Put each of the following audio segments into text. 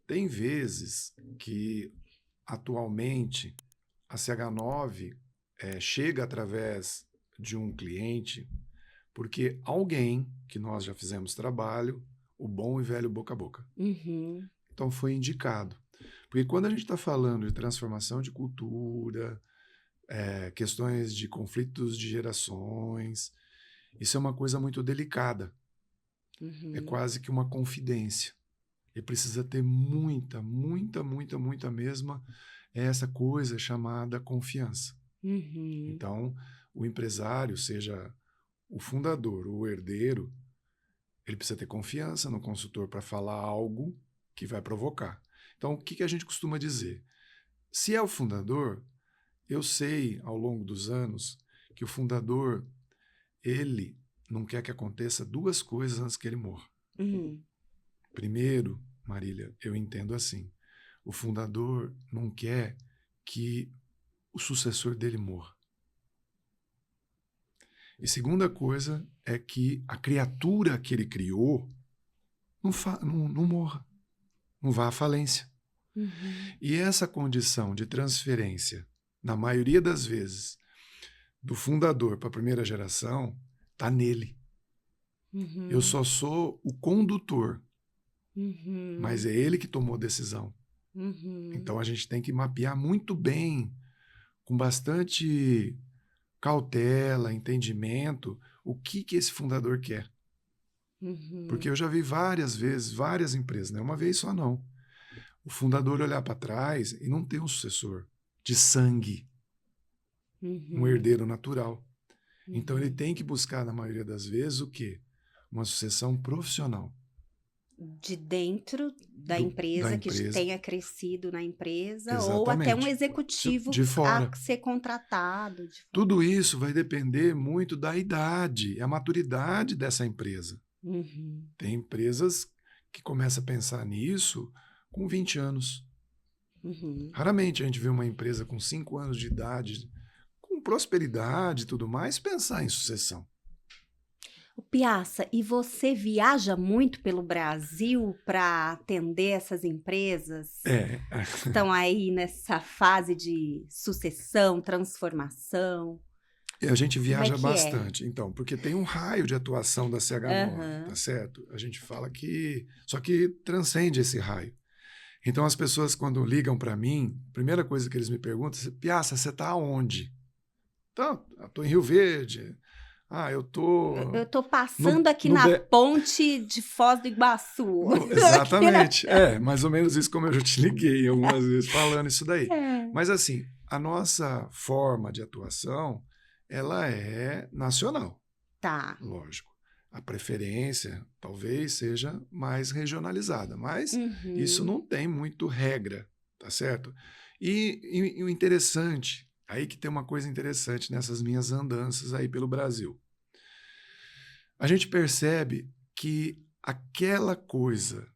Tem vezes que, atualmente, a CH9 chega através de um cliente porque alguém que nós já fizemos trabalho, o bom e velho boca a boca. Uhum. Então foi indicado. Porque quando a gente está falando de transformação de cultura, questões de conflitos de gerações, isso é uma coisa muito delicada. É Uhum. quase que uma confidência. E precisa ter muita, muita, muita, muita mesma essa coisa chamada confiança. Uhum. Então, o empresário, seja o fundador ou o herdeiro, ele precisa ter confiança no consultor para falar algo que vai provocar. Então, o que a gente costuma dizer? Se é o fundador, eu sei, ao longo dos anos, que o fundador, ele não quer que aconteça duas coisas antes que ele morra. Uhum. Primeiro, Marília, eu entendo assim, o fundador não quer que o sucessor dele morra. E segunda coisa é que a criatura que ele criou não morra, não vá à falência. Uhum. E essa condição de transferência, na maioria das vezes, do fundador para a primeira geração, está nele. Eu Uhum. só sou o condutor, mas Uhum. é ele que tomou a decisão. Uhum. Então a gente tem que mapear muito bem, com bastante cautela, entendimento, o que esse fundador quer. Porque Uhum. eu já vi várias vezes, várias empresas, não é uma vez só não. O fundador olhar para trás e não ter um sucessor de sangue, um Uhum. herdeiro natural. Então ele Uhum. tem que buscar, na maioria das vezes, o quê? Uma sucessão profissional De dentro da da empresa, que empresa. tenha crescido na empresa, ou até um Exatamente. executivo De a fora. ser contratado de fora. Tudo isso vai depender muito da idade, a maturidade dessa empresa. Uhum. Tem empresas que começam a pensar nisso com 20 anos. Uhum. Raramente a gente vê uma empresa com 5 anos de idade, com prosperidade e tudo mais, pensar em sucessão. O Piazza, e você viaja muito pelo Brasil para atender essas empresas É, que estão aí nessa fase de sucessão, transformação? e a gente Como é viaja que é? bastante, então, porque tem um raio de atuação da CH9, tá Aham. certo? A gente fala que. Só que transcende esse raio. Então, as pessoas, quando ligam para mim, a primeira coisa que eles me perguntam é: Piazza, você está onde? Então, eu estou em Rio Verde. Ah, eu Eu estou estou no, passando aqui no, na Be- ponte de Foz do Iguaçu. Aqui Exatamente. É, mais ou menos isso como eu já te liguei algumas vezes falando isso daí. É. Mas assim, a nossa forma de atuação, ela é nacional, Tá. lógico. A preferência talvez seja mais regionalizada, mas isso Uhum. não tem muito regra, tá certo? E o interessante, aí que tem uma coisa interessante nessas minhas andanças aí pelo Brasil. A gente percebe que aquela coisa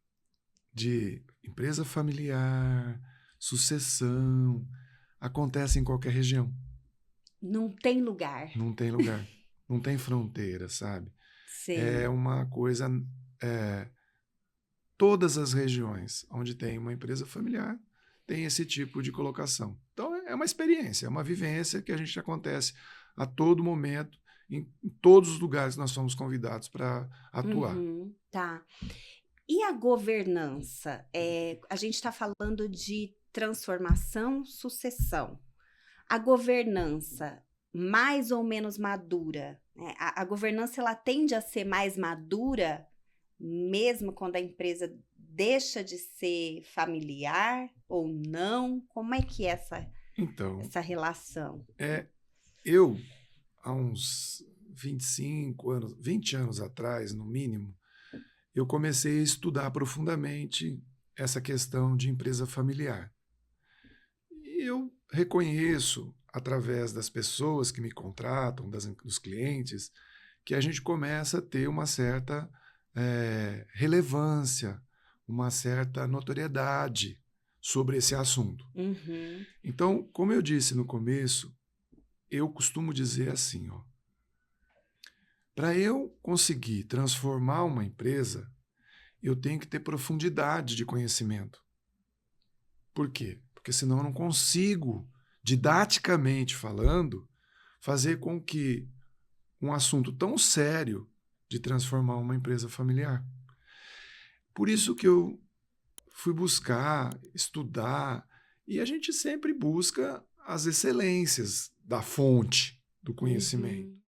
de empresa familiar, sucessão, acontece em qualquer região. Não tem lugar. Não tem lugar, não tem fronteira, sabe? É Sei. uma coisa. é, Todas as regiões onde tem uma empresa familiar tem esse tipo de colocação. Então é uma experiência, é uma vivência que a gente acontece a todo momento, em todos os lugares que nós somos convidados para atuar. Uhum. Tá. E a governança? A gente está falando de transformação, sucessão. A governança mais ou menos madura, né? A governança ela tende a ser mais madura mesmo quando a empresa deixa de ser familiar ou não? Como é que é Então, essa relação? eu, há uns 25 anos, 20 anos atrás, no mínimo, eu comecei a estudar profundamente essa questão de empresa familiar. E eu reconheço, através das pessoas que me contratam, dos clientes, que a gente começa a ter uma certa relevância, uma certa notoriedade sobre esse assunto. Uhum. Então, como eu disse no começo, eu costumo dizer assim, ó, para eu conseguir transformar uma empresa, eu tenho que ter profundidade de conhecimento. Por quê? Porque senão eu não consigo, didaticamente falando, fazer com que um assunto tão sério de transformar uma empresa familiar. Por isso que eu fui buscar, estudar, e a gente sempre busca as excelências da fonte do conhecimento.